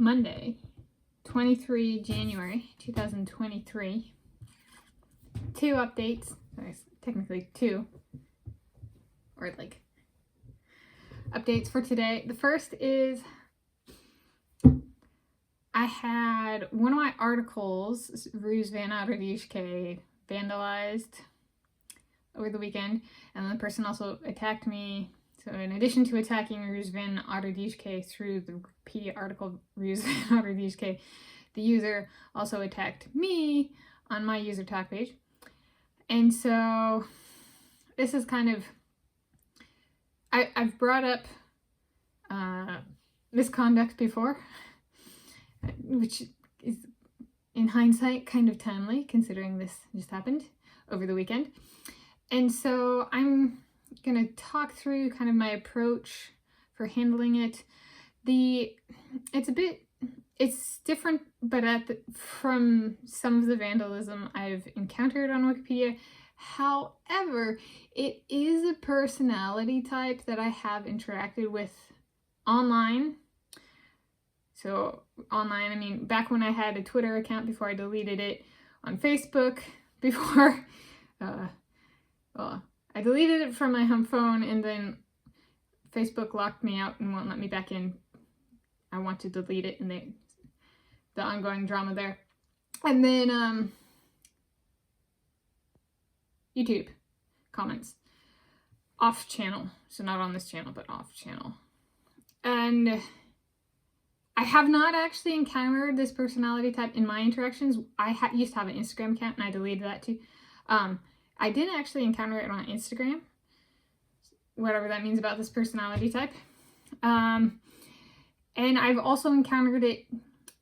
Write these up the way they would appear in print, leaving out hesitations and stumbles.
Monday, 23 January 2023. Two updates. Sorry, technically two. Or like updates for today. The first is I had one of my articles, Ruse van Ouderdieshke, vandalized over the weekend, and the person also attacked me. So in addition to attacking Ruse van Ouderdieshke through the Wikipedia article Ruse van Ouderdieshke, the user also attacked me on my user talk page. And so this is kind of, I've brought up misconduct before, which is in hindsight kind of timely considering this just happened over the weekend. And so I'm going to talk through kind of my approach for handling it. It's different, but from some of the vandalism I've encountered on Wikipedia. However, it is a personality type that I have interacted with online. So online, I mean, back when I had a Twitter account before I deleted it, on Facebook before, I deleted it from my home phone, and then Facebook locked me out and won't let me back in. I want to delete it, and the ongoing drama there. And then YouTube comments, off channel, so not on this channel, but off channel. And I have not actually encountered this personality type in my interactions. I used to have an Instagram account, and I deleted that too. I didn't actually encounter it on Instagram, whatever that means about this personality type. And I've also encountered it,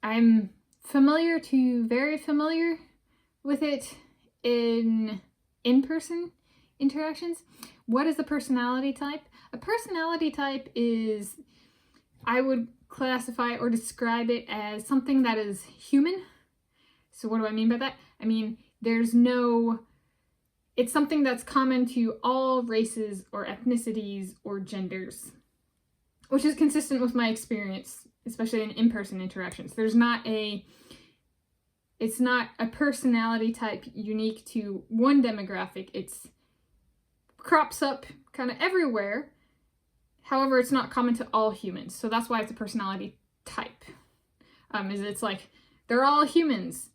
I'm very familiar with it in in-person interactions. What is a personality type? A personality type is, I would classify or describe it as something that is human. So what do I mean by that? I mean, it's something that's common to all races or ethnicities or genders, which is consistent with my experience, especially in in-person interactions. It's not a personality type unique to one demographic. It's crops up kind of everywhere. However, it's not common to all humans. So that's why it's a personality type. It's like, they're all humans.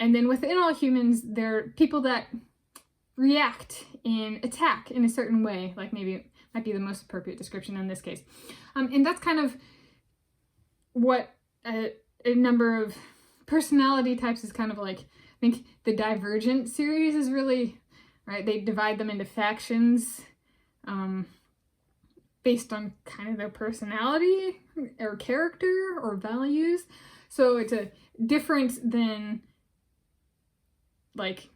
And then within all humans, there are people that react and attack in a certain way, like maybe it might be the most appropriate description in this case. And that's kind of what a number of personality types is kind of like. I think the Divergent series is really, right, they divide them into factions based on kind of their personality or character or values. So it's a different than like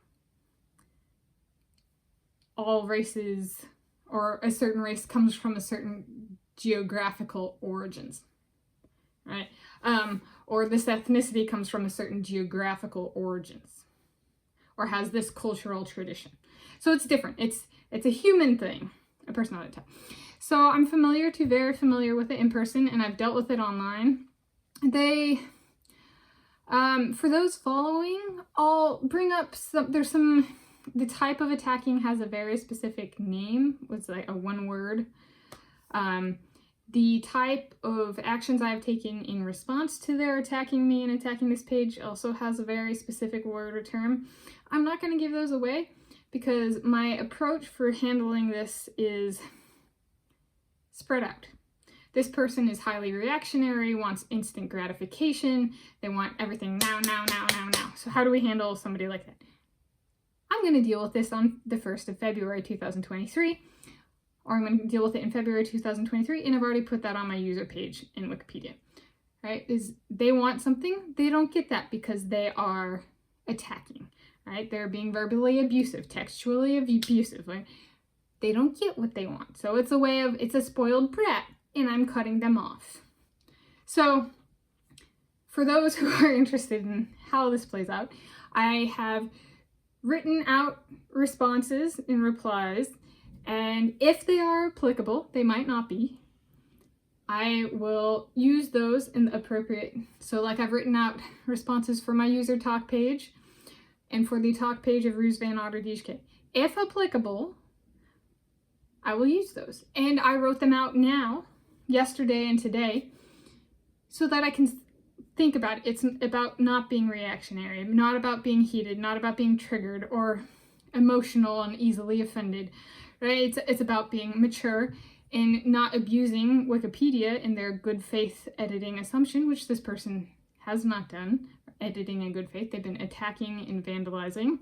all races, or a certain race comes from a certain geographical origins, right? Or this ethnicity comes from a certain geographical origins, or has this cultural tradition. So it's different. It's a human thing, a personality type. So I'm very familiar with it in person, and I've dealt with it online. For those following, I'll bring up the type of attacking has a very specific name. It's like a one word. The type of actions I've taken in response to their attacking me and attacking this page also has a very specific word or term. I'm not going to give those away because my approach for handling this is spread out. This person is highly reactionary, wants instant gratification. They want everything now. So how do we handle somebody like that? I'm going to deal with this on the 1st of February 2023, or I'm going to deal with it in February 2023, and I've already put that on my user page in Wikipedia, right? They want something, they don't get that because they are attacking, right? They're being verbally abusive, textually abusive, right? They don't get what they want. So it's a spoiled brat, and I'm cutting them off. So for those who are interested in how this plays out, I have written out responses and replies, and if they are applicable, they might not be, I will use those in the appropriate, so like I've written out responses for my user talk page and for the talk page of Roos van Otterdijke. If applicable, I will use those. And I wrote them out now, yesterday and today, so that I can think about it. It's about not being reactionary, not about being heated, not about being triggered or emotional and easily offended, right? It's about being mature and not abusing Wikipedia in their good faith editing assumption, which this person has not done, editing in good faith. They've been attacking and vandalizing.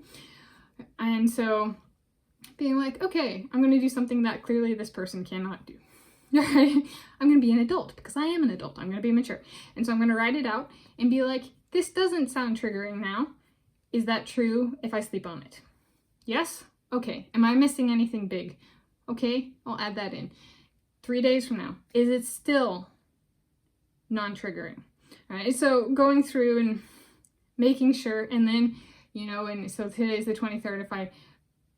And so being like, okay, I'm going to do something that clearly this person cannot do. I'm going to be an adult because I am an adult. I'm going to be mature. And so I'm going to write it out and be like, this doesn't sound triggering now. Is that true if I sleep on it? Yes? Okay. Am I missing anything big? Okay, I'll add that in. 3 days from now, is it still non-triggering? All right, so going through and making sure, and then, you know, and so today's the 23rd, if I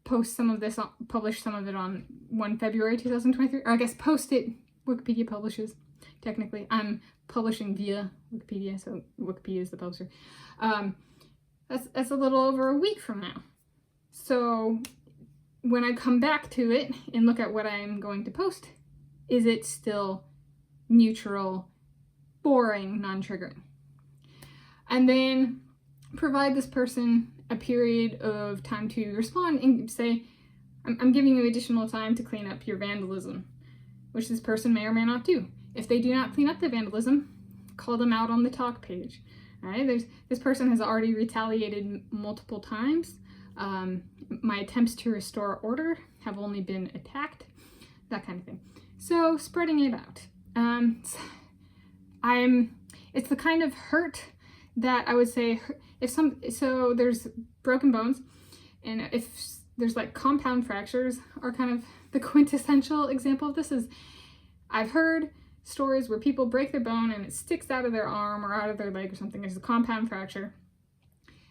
post some of this, publish some of it on 1 February 2023, or I guess post it, Wikipedia publishes, technically. I'm publishing via Wikipedia, so Wikipedia is the publisher. That's a little over a week from now. So when I come back to it and look at what I'm going to post, is it still neutral, boring, non-triggering? And then provide this person a period of time to respond and say, I'm giving you additional time to clean up your vandalism, which this person may or may not do. If they do not clean up the vandalism, call them out on the talk page. All right? This person has already retaliated multiple times. My attempts to restore order have only been attacked, that kind of thing. So spreading it out. It's the kind of hurt that I would say, so there's broken bones, and if there's like compound fractures are kind of the quintessential example of this. Is I've heard stories where people break their bone and it sticks out of their arm or out of their leg or something. It's a compound fracture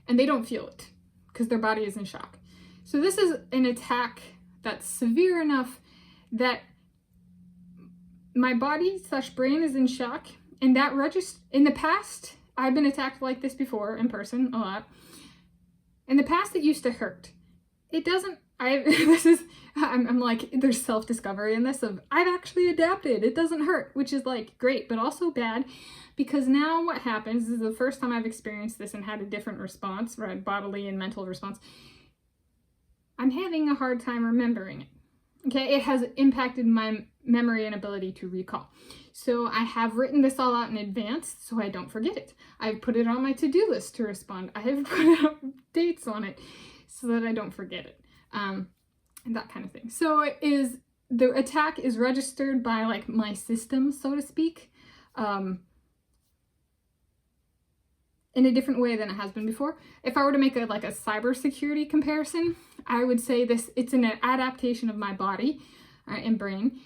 and they don't feel it because their body is in shock. So this is an attack that's severe enough that my body / brain is in shock, and that in the past, I've been attacked like this before in person a lot. In the past, it used to hurt. It doesn't, I'm like, there's self-discovery in this of, I've actually adapted. It doesn't hurt, which is like great, but also bad, because now what happens is the first time I've experienced this and had a different response, right, bodily and mental response, I'm having a hard time remembering it. Okay, it has impacted my memory and ability to recall. So I have written this all out in advance so I don't forget it. I've put it on my to-do list to respond. I have put dates on it so that I don't forget it. And that kind of thing. So the attack is registered by like my system, so to speak, in a different way than it has been before. If I were to make a cybersecurity comparison, I would say it's an adaptation of my body and brain.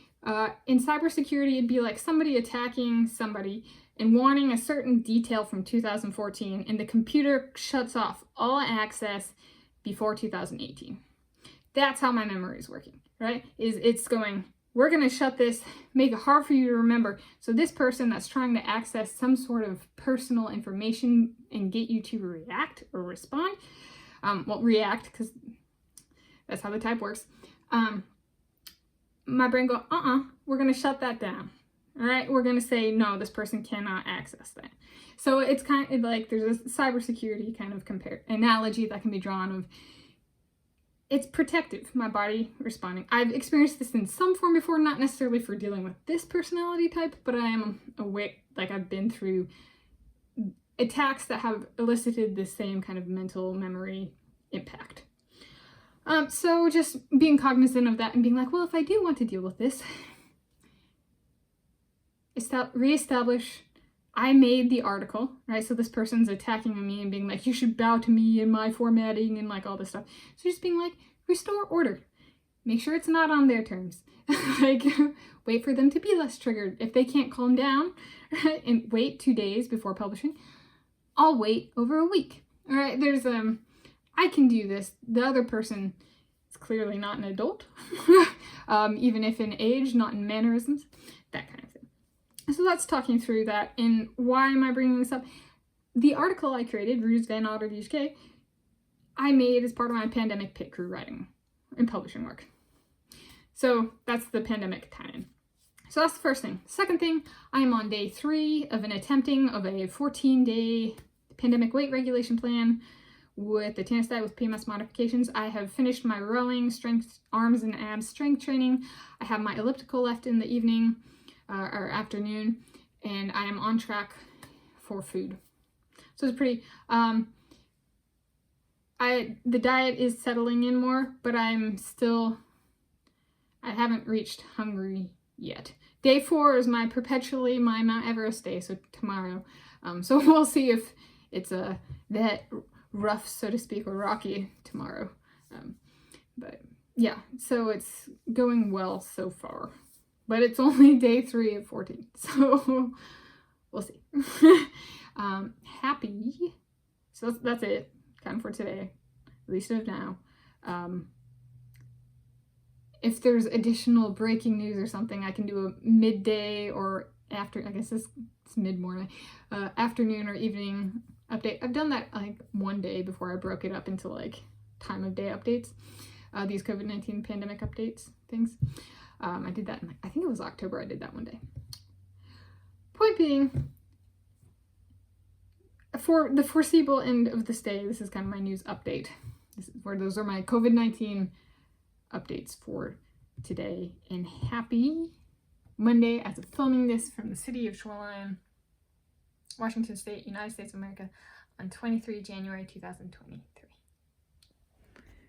In cybersecurity, it'd be like somebody attacking somebody and wanting a certain detail from 2014, and the computer shuts off all access before 2018. That's how my memory is working, right? It's going, we're going to shut this, make it hard for you to remember. So this person that's trying to access some sort of personal information and get you to react or respond, react, because that's how the type works. My brain go, we're going to shut that down. All right, we're going to say, no, this person cannot access that. So it's kind of like there's a cybersecurity kind of analogy that can be drawn of, it's protective, my body responding. I've experienced this in some form before, not necessarily for dealing with this personality type, but I am aware, like I've been through attacks that have elicited the same kind of mental memory impact. So just being cognizant of that and being like, well, if I do want to deal with this, reestablish, I made the article, right? So this person's attacking me and being like, you should bow to me and my formatting and like all this stuff. So just being like, restore order. Make sure it's not on their terms. Like, wait for them to be less triggered. If they can't calm down, right, and wait 2 days before publishing, I'll wait over a week. All right, there's, I can do this. The other person is clearly not an adult, even if in age, not in mannerisms, that kind of thing. So that's talking through that. And why am I bringing this up? The article I created, Ruse van Ouderdichke, I made as part of my pandemic pit crew writing and publishing work. So that's the pandemic tie-in. So that's the first thing. Second thing, I am on day 3 of an attempting of a 14-day pandemic weight regulation plan with the Tanis Diet with PMS modifications. I have finished my rowing, strength, arms and abs strength training. I have my elliptical left in the evening or afternoon, and I am on track for food. So it's pretty, the diet is settling in more, but I haven't reached hungry yet. Day 4 is my Mount Everest day, so tomorrow. So we'll see if it's that rough, so to speak, or rocky tomorrow. But yeah, so it's going well so far. But it's only day 3 of 14, so we'll see. Happy. So that's it, kind of for today, at least of now. If there's additional breaking news or something, I can do a midday or after, I guess it's mid-morning, afternoon or evening update. I've done that like one day before I broke it up into like time of day updates, these COVID-19 pandemic updates things. I did that in, I think it was October I did that one day. Point being, for the foreseeable end of this day, this is kind of my news update. Those are my COVID-19 updates for today, and happy Monday as of filming this from the city of Shoreline, Washington State, United States of America, on 23 January 2023.